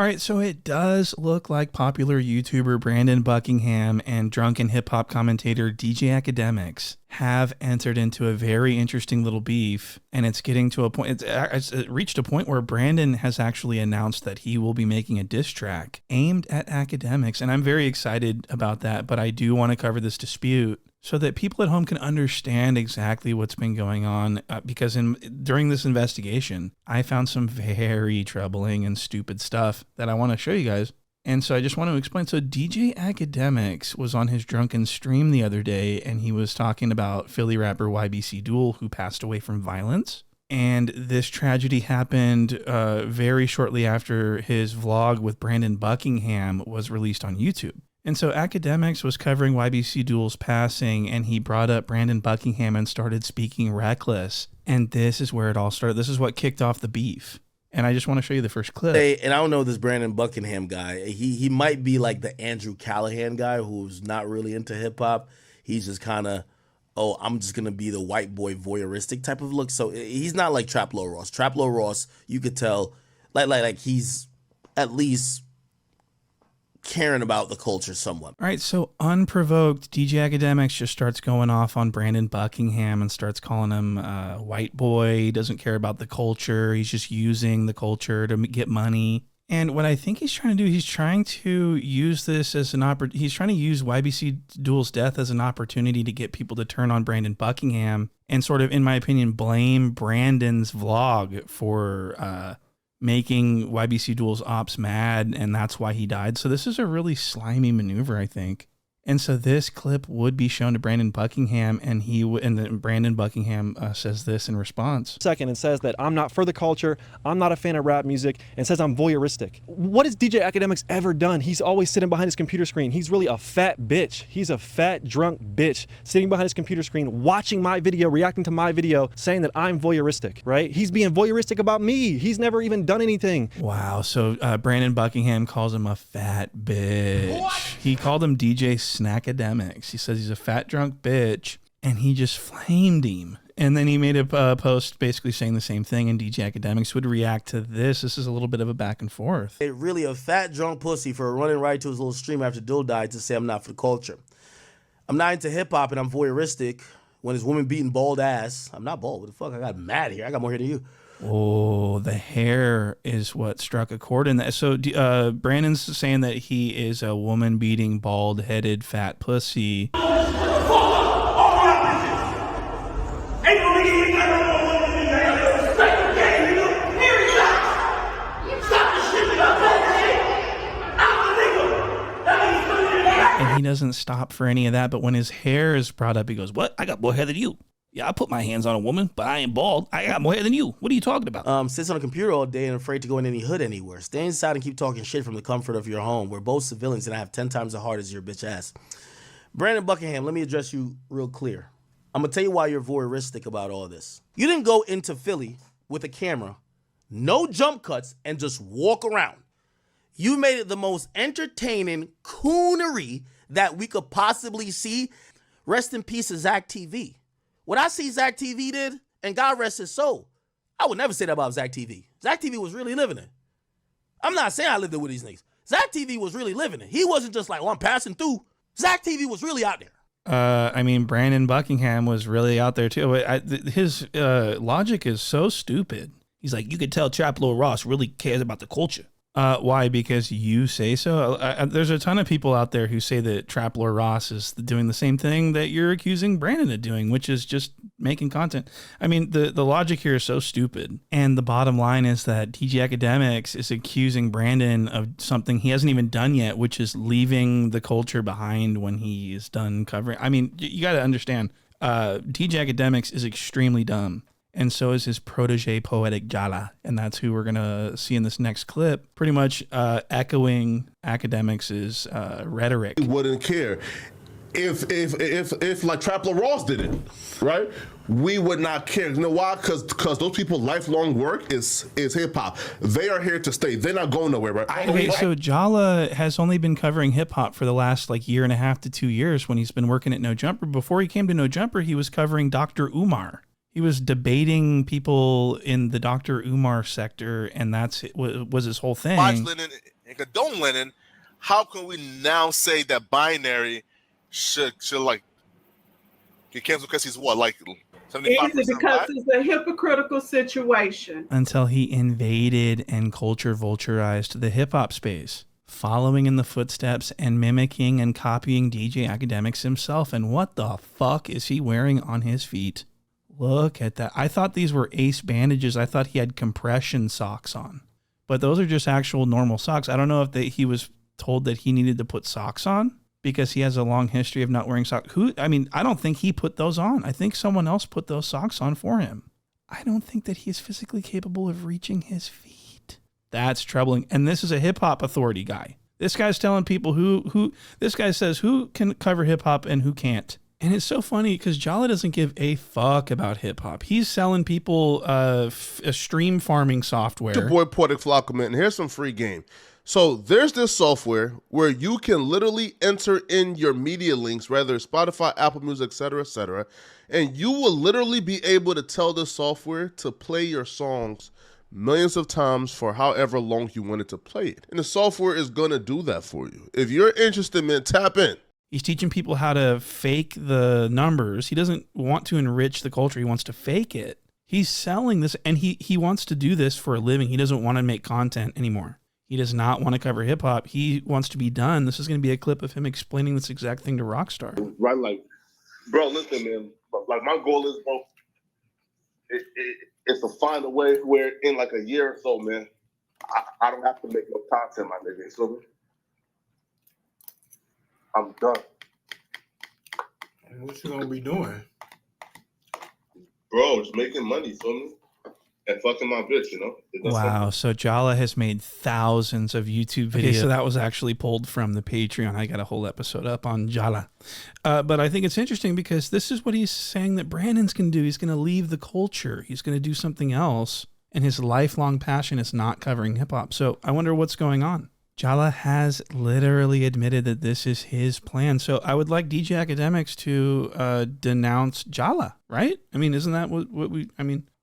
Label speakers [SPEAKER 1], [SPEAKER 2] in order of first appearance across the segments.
[SPEAKER 1] All right, so it does look like popular YouTuber Brandon Buckingham and drunken hip-hop commentator DJ Akademiks have entered into a very interesting little beef, and it's getting to a point, it reached a point where Brandon has actually announced that he will be making a diss track aimed at Akademiks, and I'm very excited about that, but I do want to cover this dispute so that people at home can understand exactly what's been going on, because during this investigation, I found some very troubling and stupid stuff that I want to show you guys. And so I just want to explain. So DJ Akademiks was on his drunken stream the other day, and he was talking about Philly rapper YBC Duel, who passed away from violence. And this tragedy happened very shortly after his vlog with Brandon Buckingham was released on YouTube. And so Akademiks was covering YBC Duel's passing, and he brought up Brandon Buckingham and started speaking reckless. And this is where it all started. This is what kicked off the beef. And I just want to show you the first clip.
[SPEAKER 2] Hey, and I don't know this Brandon Buckingham guy. He might be like the Andrew Callahan guy who's not really into hip hop. He's just kind of, oh, I'm just going to be the white boy voyeuristic type of look. So he's not like Trap Lord Ross. Trap Lord Ross, you could tell, like he's at least caring about the culture somewhat.
[SPEAKER 1] All right, so unprovoked, DJ Akademiks just starts going off on Brandon Buckingham and starts calling him white boy. He doesn't care about the culture. He's just using the culture to get money. And what I think he's trying to do, he's trying to use this as an he's trying to use YBC Duel's death as an opportunity to get people to turn on Brandon Buckingham and sort of, in my opinion, blame Brandon's vlog for making YBC Duel's ops mad, and that's why he died. So this is a really slimy maneuver, I think. And so this clip would be shown to Brandon Buckingham, and then Brandon Buckingham says this in response.
[SPEAKER 3] Second, and says that I'm not for the culture, I'm not a fan of rap music, and says I'm voyeuristic. What has DJ Akademiks ever done? He's always sitting behind his computer screen. He's really a fat bitch. He's a fat, drunk bitch sitting behind his computer screen, watching my video, reacting to my video, saying that I'm voyeuristic, right? He's being voyeuristic about me. He's never even done anything.
[SPEAKER 1] Wow, so Brandon Buckingham calls him a fat bitch. What? He called him DJ Snackademics. He says he's a fat drunk bitch, and he just flamed him. And then he made a post basically saying the same thing, and DJ Akademiks would react to this. This is a little bit of a back and forth.
[SPEAKER 2] It really a fat drunk pussy for running right to his little stream after Dill died to say I'm not for the culture. I'm not into hip hop and I'm voyeuristic. When his woman beating bald ass, I'm not bald. What the fuck? I got mad here. I got more hair than you.
[SPEAKER 1] Oh, the hair is what struck a chord in that. So Brandon's saying that he is a woman-beating, bald-headed, fat pussy. And he doesn't stop for any of that, but when his hair is brought up, he goes, "What? I got more hair than you. Yeah, I put my hands on a woman, but I ain't bald. I got more hair than you. What are you talking about?"
[SPEAKER 2] Sits on a computer all day and afraid to go in any hood anywhere. Stay inside and keep talking shit from the comfort of your home. We're both civilians and I have 10 times as hard as your bitch ass. Brandon Buckingham, let me address you real clear. I'm going to tell you why you're voyeuristic about all this. You didn't go into Philly with a camera, no jump cuts, and just walk around. You made it the most entertaining coonery that we could possibly see. Rest in peace to Zach TV. What I see Zach TV did, and God rest his soul, I would never say that about Zach TV. Zach TV was really living it. I'm not saying I lived it with these niggas. Zach TV was really living it. He wasn't just like, well, I'm passing through. Zach TV was really out there.
[SPEAKER 1] I mean, Brandon Buckingham was really out there too. His logic is so stupid. He's like, you could tell Trap Lord Ross really cares about the culture. Why? Because you say so? There's a ton of people out there who say that Trap Lord Ross is doing the same thing that you're accusing Brandon of doing, which is just making content. I mean, the logic here is so stupid. And the bottom line is that DJ Akademiks is accusing Brandon of something he hasn't even done yet, which is leaving the culture behind when he is done covering. I mean, you got to understand, DJ Akademiks is extremely dumb. And so is his protege, Poetic Jala. And that's who we're going to see in this next clip, pretty much echoing Akademiks' rhetoric.
[SPEAKER 4] He wouldn't care. If like Trap Lord Ross did it, right? We would not care. You know why? Because those people lifelong work is hip hop. They are here to stay. They're not going nowhere, right?
[SPEAKER 1] Okay, so Jala has only been covering hip hop for the last year and a half to 2 years when he's been working at No Jumper. Before he came to No Jumper, he was covering Dr. Umar. He was debating people in the Dr. Umar sector, and was his whole thing.
[SPEAKER 4] Watch Lennon
[SPEAKER 5] and condone winning, how can we now say that binary should like get canceled because he's what, like 75%
[SPEAKER 6] Easy, because
[SPEAKER 5] black?
[SPEAKER 6] it's a hypocritical situation.
[SPEAKER 1] Until he invaded and culture vulturized the hip hop space, following in the footsteps and mimicking and copying DJ Akademiks himself. And what the fuck is he wearing on his feet? Look at that. I thought these were Ace bandages. I thought he had compression socks on, but those are just actual normal socks. I don't know if he was told that he needed to put socks on because he has a long history of not wearing socks. I don't think he put those on. I think someone else put those socks on for him. I don't think that he is physically capable of reaching his feet. That's troubling. And this is a hip hop authority guy. This guy's telling people this guy says who can cover hip hop and who can't. And it's so funny because Jala doesn't give a fuck about hip hop. He's selling people a stream farming software.
[SPEAKER 4] Your boy Poetic Flockument, and here's some free game. So there's this software where you can literally enter in your media links, whether it's Spotify, Apple Music, etc., and you will literally be able to tell this software to play your songs millions of times for however long you want it to play it. And the software is going to do that for you. If you're interested, man, tap in.
[SPEAKER 1] He's teaching people how to fake the numbers. He doesn't want to enrich the culture. He wants to fake it. He's selling this, and he wants to do this for a living. He doesn't want to make content anymore. He does not want to cover hip hop. He wants to be done. This is going to be a clip of him explaining this exact thing to Rockstar.
[SPEAKER 4] Right, like, bro, listen, man. Like, my goal is, bro, it's to find a way where in like a year or so, man, I don't have to make no content, my nigga. So I'm done.
[SPEAKER 2] What you gonna be doing?
[SPEAKER 4] Bro, just making money, feel me? And fucking my bitch, you know?
[SPEAKER 1] Wow. So Jala has made thousands of YouTube videos. Okay, so that was actually pulled from the Patreon. I got a whole episode up on Jala. But I think it's interesting because this is what he's saying that Brandon's going to do. He's going to leave the culture. He's going to do something else. And his lifelong passion is not covering hip hop. So I wonder what's going on. Jala has literally admitted that this is his plan. So I would like DJ Akademiks to denounce Jala, right? I mean, isn't that what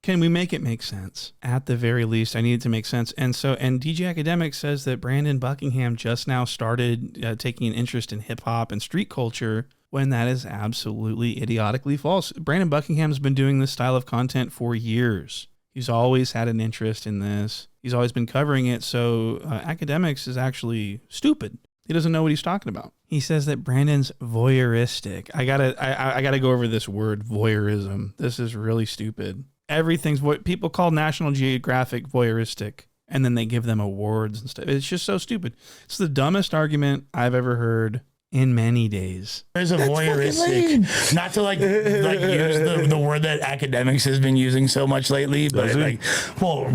[SPEAKER 1] can we make it make sense? At the very least, I need it to make sense. And DJ Akademiks says that Brandon Buckingham just now started taking an interest in hip hop and street culture when that is absolutely idiotically false. Brandon Buckingham's been doing this style of content for years. He's always had an interest in this. He's always been covering it. So Akademiks is actually stupid. He doesn't know what he's talking about. He says that Brandon's voyeuristic. I gotta go over this word, voyeurism. This is really stupid. Everything's people call National Geographic voyeuristic, and then they give them awards and stuff. It's just so stupid. It's the dumbest argument I've ever heard in many days.
[SPEAKER 7] There's a voyeuristic, not to like use the word that Akademiks has been using so much lately, but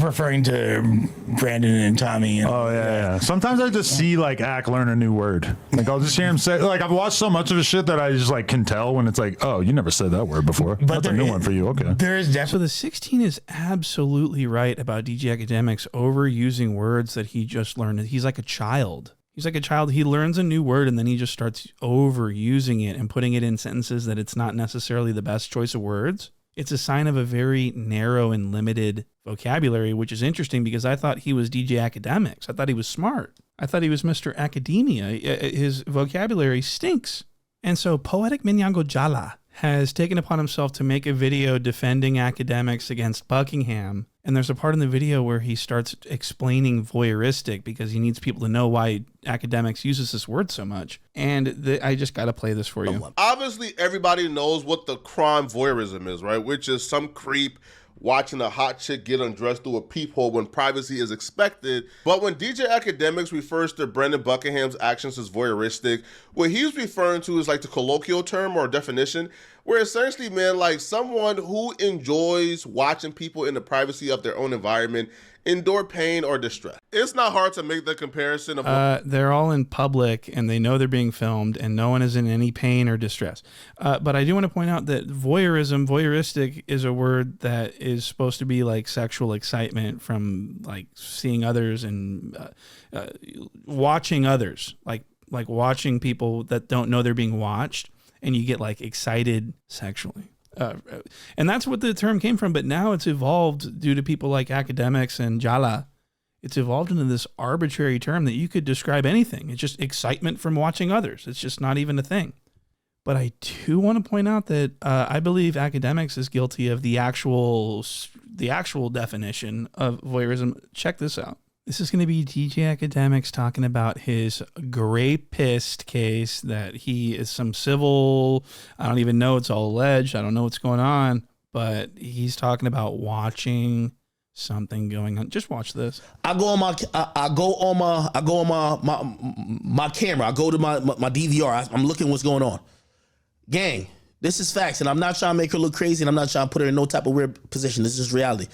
[SPEAKER 7] referring to Brandon and Tommy. And,
[SPEAKER 8] yeah. Sometimes I just see like Ak learn a new word. Like I'll just hear him say, like I've watched so much of his shit that I just like can tell when it's like, oh, you never said that word before. But that's a new one for you. Okay.
[SPEAKER 7] There is definitely.
[SPEAKER 1] So the 16 is absolutely right about DJ Akademiks overusing words that he just learned. He's like a child. He's like a child. He learns a new word and then he just starts overusing it and putting it in sentences that it's not necessarily the best choice of words. It's a sign of a very narrow and limited vocabulary, which is interesting because I thought he was DJ Akademiks. I thought he was smart. I thought he was Mr. Academia. His vocabulary stinks. And so Poetic Minyango Jala has taken upon himself to make a video defending Akademiks against Buckingham. And there's a part in the video where he starts explaining voyeuristic because he needs people to know why Akademiks uses this word so much. And I just got to play this for you.
[SPEAKER 4] Obviously, everybody knows what the crime voyeurism is, right? Which is some creep watching a hot chick get undressed through a peephole when privacy is expected. But when DJ Akademiks refers to Brandon Buckingham's actions as voyeuristic, what he's referring to is like the colloquial term or definition, where essentially, man, like someone who enjoys watching people in the privacy of their own environment endure pain or distress. It's not hard to make the comparison of
[SPEAKER 1] they're all in public and they know they're being filmed and no one is in any pain or distress. But I do want to point out that voyeuristic is a word that is supposed to be like sexual excitement from like seeing others and watching others, like watching people that don't know they're being watched, and you get like excited sexually. And that's what the term came from, but now it's evolved due to people like Akademiks and Jala, It's evolved into this arbitrary term that you could describe anything. It's just excitement from watching others. It's just not even a thing. But I do want to point out that I believe Akademiks is guilty of the actual definition of voyeurism. Check this out. This is going to be DJ Akademiks talking about his rapist case, that he is some civil, I don't even know, it's all alleged, I don't know what's going on, but he's talking about watching something going on. Just watch this.
[SPEAKER 2] I go on my camera. I go to my DVR. I'm looking what's going on. Gang, this is facts, and I'm not trying to make her look crazy, and I'm not trying to put her in no type of weird position. This is reality.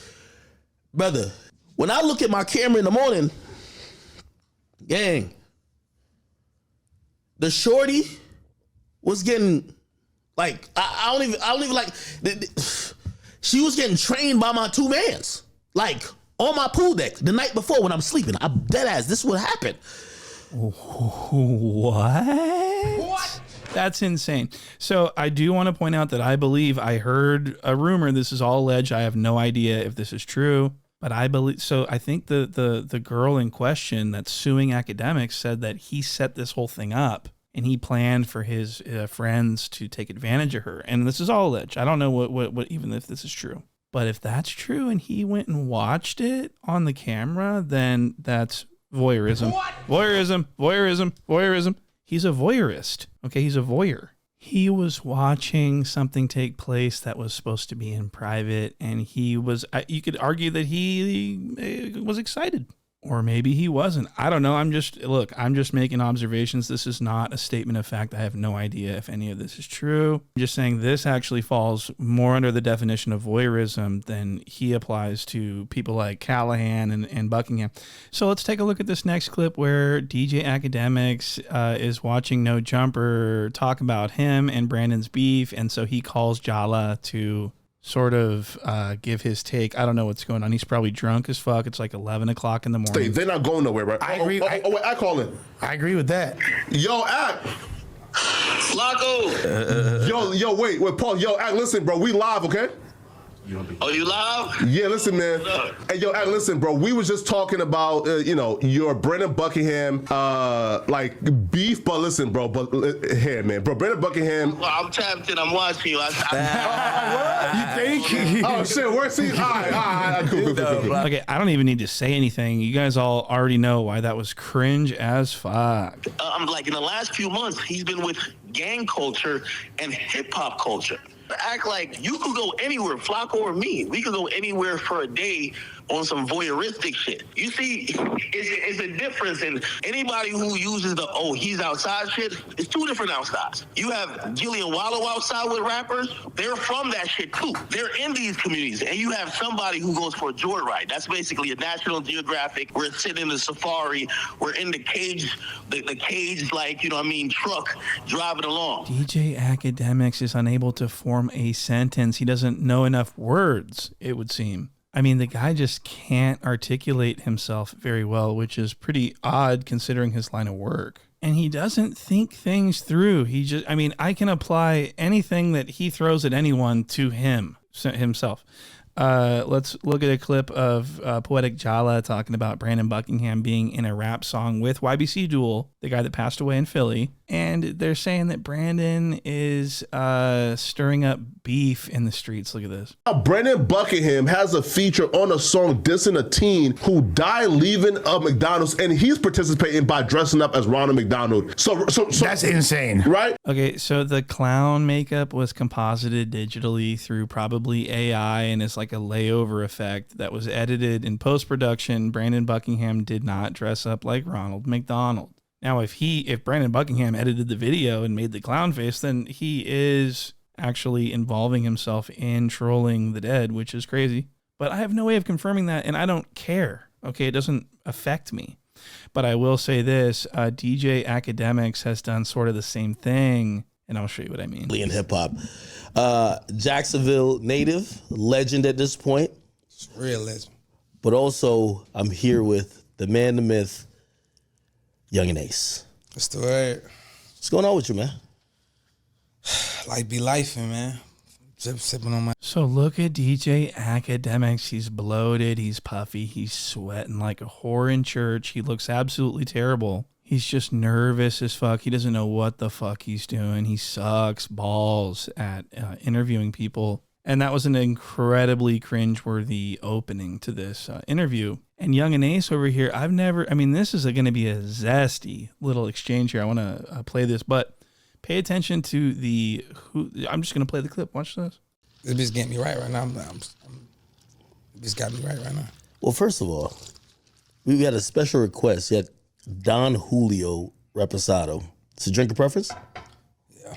[SPEAKER 2] Brother, when I look at my camera in the morning, gang, the shorty was getting, like, I don't even like, she was getting trained by my two mans, like, on my pool deck the night before when I'm sleeping. I'm dead ass. This is what happened.
[SPEAKER 1] What? That's insane. So I do want to point out that I believe I heard a rumor. This is all alleged. I have no idea if this is true, but I believe so. I think the girl in question that's suing Akademiks said that he set this whole thing up and he planned for his friends to take advantage of her. And this is all alleged. I don't know what even if this is true. But if that's true and he went and watched it on the camera, then that's voyeurism. What? Voyeurism. He's a voyeurist. Okay, he's a voyeur. He was watching something take place that was supposed to be in private, and he was, you could argue that he was excited. Or maybe he wasn't. I don't know. I'm just making observations. This is not a statement of fact. I have no idea if any of this is true. I'm just saying this actually falls more under the definition of voyeurism than he applies to people like Callahan and Buckingham. So let's take a look at this next clip where DJ Akademiks is watching No Jumper talk about him and Brandon's beef. And so he calls Jala to sort of give his take. I don't know what's going on. He's probably drunk as fuck. It's like 11 o'clock in the morning.
[SPEAKER 4] They're not going nowhere, right?
[SPEAKER 7] I agree.
[SPEAKER 4] Wait, I call in.
[SPEAKER 7] I agree with that.
[SPEAKER 4] Yo, Act.
[SPEAKER 9] Flacco.
[SPEAKER 4] Yo, wait, Paul. Yo, Act, listen, bro. We live, okay?
[SPEAKER 9] Oh, you live?
[SPEAKER 4] Yeah, listen, man. Hey, yo, Act, listen, bro. We was just talking about, your Brendan Buckingham, like beef. But listen, bro. But here, man, bro. Brendan Buckingham.
[SPEAKER 9] Well, I'm tapped in. I'm watching you.
[SPEAKER 7] You think?
[SPEAKER 4] Oh shit, where's he? All right, cool.
[SPEAKER 1] Okay, I don't even need to say anything. You guys all already know why that was cringe as fuck.
[SPEAKER 9] I'm like, in the last few months, he's been with gang culture and hip hop culture. Act like you could go anywhere, Flacco or me. We could go anywhere for a day on some voyeuristic shit. You see, it's a difference in anybody who uses the, he's outside shit. It's two different outsides. You have Gillian Wallow outside with rappers. They're from that shit too. They're in these communities. And you have somebody who goes for a joyride. That's basically a National Geographic. We're sitting in the safari. We're in the cage, the cage, like, truck driving along.
[SPEAKER 1] DJ Akademiks is unable to form a sentence. He doesn't know enough words, it would seem. I mean, the guy just can't articulate himself very well, which is pretty odd considering his line of work. And he doesn't think things through. I can apply anything that he throws at anyone to himself. Let's look at a clip of Poetic Jala talking about Brandon Buckingham being in a rap song with YBC Duel, the guy that passed away in Philly. And they're saying that Brandon is stirring up beef in the streets. Look at this.
[SPEAKER 4] Brandon Buckingham has a feature on a song dissing a teen who died leaving a McDonald's, and he's participating by dressing up as Ronald McDonald. So
[SPEAKER 7] That's insane.
[SPEAKER 4] Right?
[SPEAKER 1] Okay, so the clown makeup was composited digitally through probably AI, and it's like a layover effect that was edited in post-production. Brandon Buckingham did not dress up like Ronald McDonald. Now, if Brandon Buckingham edited the video and made the clown face, then he is actually involving himself in trolling the dead, which is crazy. But I have no way of confirming that, and I don't care. Okay, it doesn't affect me. But I will say this, DJ Akademiks has done sort of the same thing, and I'll show you what I mean.
[SPEAKER 2] In hip hop. Jacksonville native, legend at this point.
[SPEAKER 10] Real legend.
[SPEAKER 2] But also, I'm here with the man, the myth, Young and Ace.
[SPEAKER 10] That's the word.
[SPEAKER 2] What's going on with you, man?
[SPEAKER 10] Like be lifing, man. sipping on my.
[SPEAKER 1] So look at DJ Akademiks. He's bloated. He's puffy. He's sweating like a whore in church. He looks absolutely terrible. He's just nervous as fuck. He doesn't know what the fuck he's doing. He sucks balls at interviewing people. And that was an incredibly cringeworthy opening to this interview. And Young and Ace over here, this is going to be a zesty little exchange here. I want to play this, but pay attention to I'm just going to play the clip. Watch this.
[SPEAKER 10] This bitch getting me right now. This got me right now.
[SPEAKER 2] Well, first of all, we had a special request. You had Don Julio Reposado. It's a drinking preference?
[SPEAKER 10] Yeah.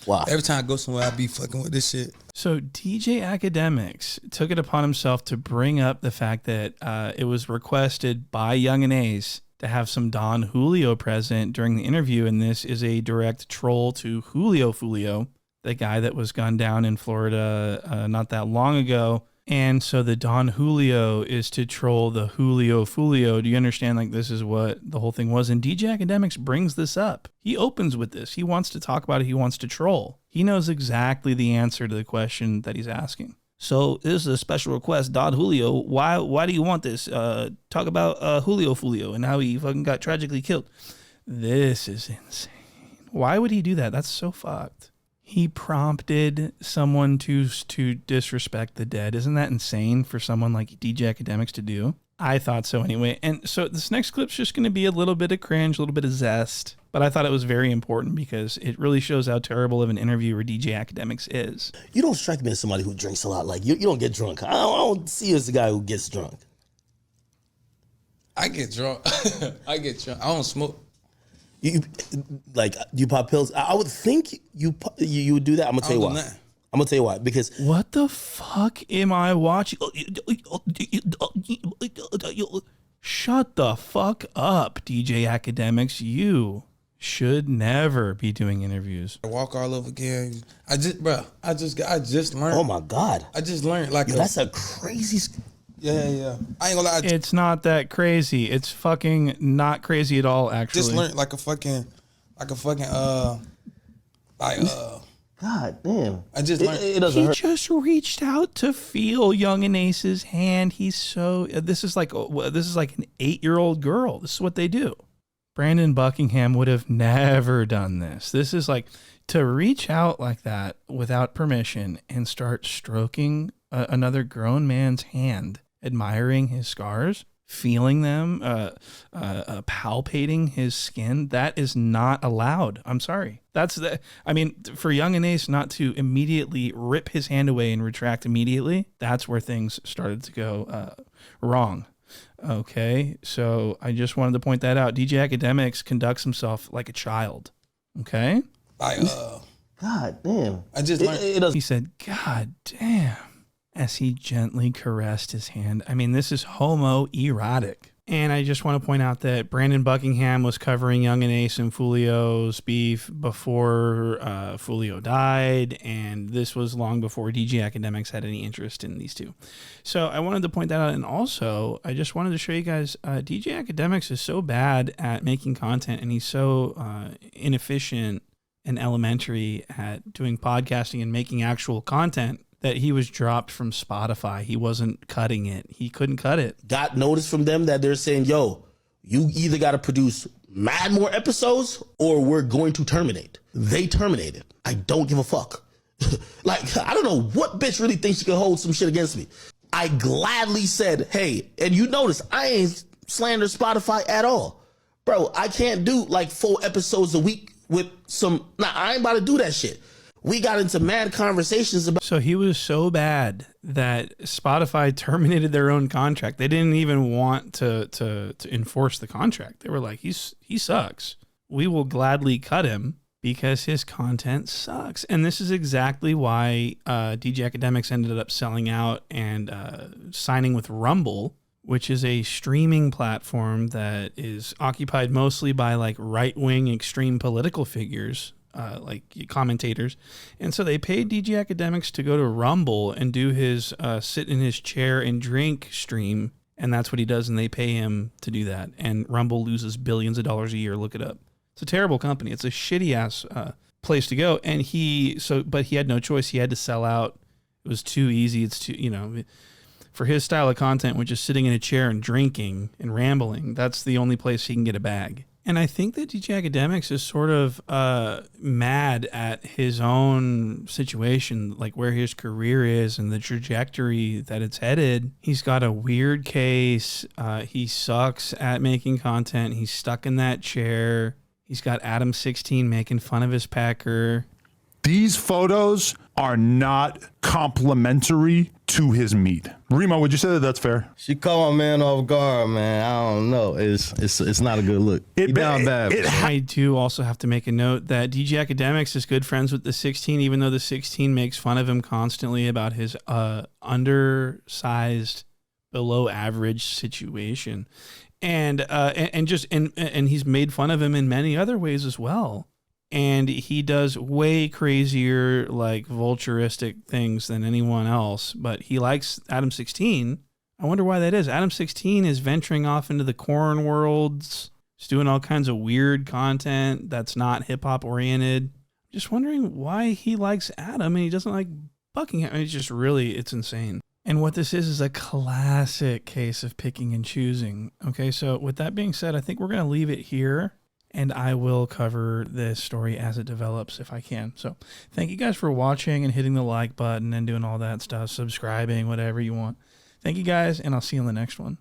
[SPEAKER 2] Wow.
[SPEAKER 10] Every time I go somewhere, I be fucking with this shit.
[SPEAKER 1] So DJ Akademiks took it upon himself to bring up the fact that it was requested by Young and Ace to have some Don Julio present during the interview, and this is a direct troll to Julio Fulio, the guy that was gunned down in Florida not that long ago. And so the Don Julio is to troll the Julio Fulio. Do you understand? Like, this is what the whole thing was. And DJ Akademiks brings this up. He opens with this. He wants to talk about it. He wants to troll. He knows exactly the answer to the question that he's asking. So this is a special request, Don Julio. Why do you want this? Talk about Julio Fulio and how he fucking got tragically killed. This is insane. Why would he do that? That's so fucked. He prompted someone to disrespect the dead. Isn't that insane for someone like DJ Akademiks to do? I thought so anyway. And so this next clip's just going to be a little bit of cringe, a little bit of zest. But I thought it was very important because it really shows how terrible of an interviewer DJ Akademiks is.
[SPEAKER 2] You don't strike me as somebody who drinks a lot. Like, you don't get drunk. I don't see you as the guy who gets drunk.
[SPEAKER 10] I get drunk. I don't smoke.
[SPEAKER 2] You pop pills? I would think you would do that. I'm gonna tell you why. I'm gonna tell you why. Because
[SPEAKER 1] what the fuck am I watching? Shut the fuck up, DJ Akademiks. You should never be doing interviews.
[SPEAKER 10] I walk all over again. I just learned.
[SPEAKER 2] Oh my God.
[SPEAKER 10] I just learned
[SPEAKER 2] that's a crazy.
[SPEAKER 10] Yeah. I ain't gonna lie.
[SPEAKER 1] It's not that crazy. It's fucking not crazy at all, actually.
[SPEAKER 10] Just learned like a fucking
[SPEAKER 2] God damn.
[SPEAKER 10] I just learned.
[SPEAKER 2] It doesn't hurt.
[SPEAKER 1] He just reached out to feel Young and Ace's hand. He's so. This is like an 8-year-old girl. This is what they do. Brandon Buckingham would have never done this. This is like to reach out like that without permission and start stroking another grown man's hand, admiring his scars, feeling them, palpating his skin. That is not allowed. I'm sorry. For Young and Ace not to immediately rip his hand away and retract immediately, that's where things started to go wrong. Okay, so I just wanted to point that out. DJ Akademiks conducts himself like a child. Okay?
[SPEAKER 2] God damn.
[SPEAKER 10] I just learned.
[SPEAKER 1] He said, God damn, as he gently caressed his hand. I mean, this is homoerotic. And I just want to point out that Brandon Buckingham was covering Young and Ace and Fulio's beef before Fulio died, and this was long before DJ Akademiks had any interest in these two. So I wanted to point that out, and also I just wanted to show you guys DJ Akademiks is so bad at making content, and he's so inefficient and elementary at doing podcasting and making actual content that he was dropped from Spotify. He wasn't cutting it. He couldn't cut it.
[SPEAKER 2] Got notice from them that they're saying, yo, you either got to produce mad more episodes or we're going to terminate. They terminated. I don't give a fuck. Like, I don't know what bitch really thinks she can hold some shit against me. I gladly said, hey, and you notice I ain't slander Spotify at all. Bro, I can't do like 4 episodes a week with some, I ain't about to do that shit. We got into mad conversations about.
[SPEAKER 1] So he was so bad that Spotify terminated their own contract. They didn't even want to enforce the contract. They were like, he sucks. We will gladly cut him because his content sucks. And this is exactly why DJ Akademiks ended up selling out and signing with Rumble, which is a streaming platform that is occupied mostly by like right-wing extreme political figures. Like commentators. And so they paid DJ Akademiks to go to Rumble and do his sit in his chair and drink stream. And that's what he does. And they pay him to do that. And Rumble loses billions of dollars a year. Look it up. It's a terrible company. It's a shitty ass place to go. And but he had no choice. He had to sell out. It was too easy. It's too, for his style of content, which is sitting in a chair and drinking and rambling, that's the only place he can get a bag. And I think that DJ Akademiks is sort of mad at his own situation, like where his career is and the trajectory that it's headed. He's got a weird case. He sucks at making content. He's stuck in that chair. He's got Adam 16 making fun of his pecker.
[SPEAKER 8] These photos are not complimentary to his meat. Remo, would you say that that's fair?
[SPEAKER 11] She caught my man off guard, man. I don't know. It's not a good look. He down bad.
[SPEAKER 1] I do also have to make a note that DJ Akademiks is good friends with the 16, even though the 16 makes fun of him constantly about his undersized, below average situation. And he's made fun of him in many other ways as well. And he does way crazier, like vulturistic things than anyone else. But he likes Adam 16. I wonder why that is. Adam 16 is venturing off into the corn worlds. He's doing all kinds of weird content that's not hip hop oriented. Just wondering why he likes Adam and he doesn't like Buckingham. I mean, it's insane. And what this is a classic case of picking and choosing. Okay, so with that being said, I think we're going to leave it here. And I will cover this story as it develops if I can. So thank you guys for watching and hitting the like button and doing all that stuff, subscribing, whatever you want. Thank you guys, and I'll see you in the next one.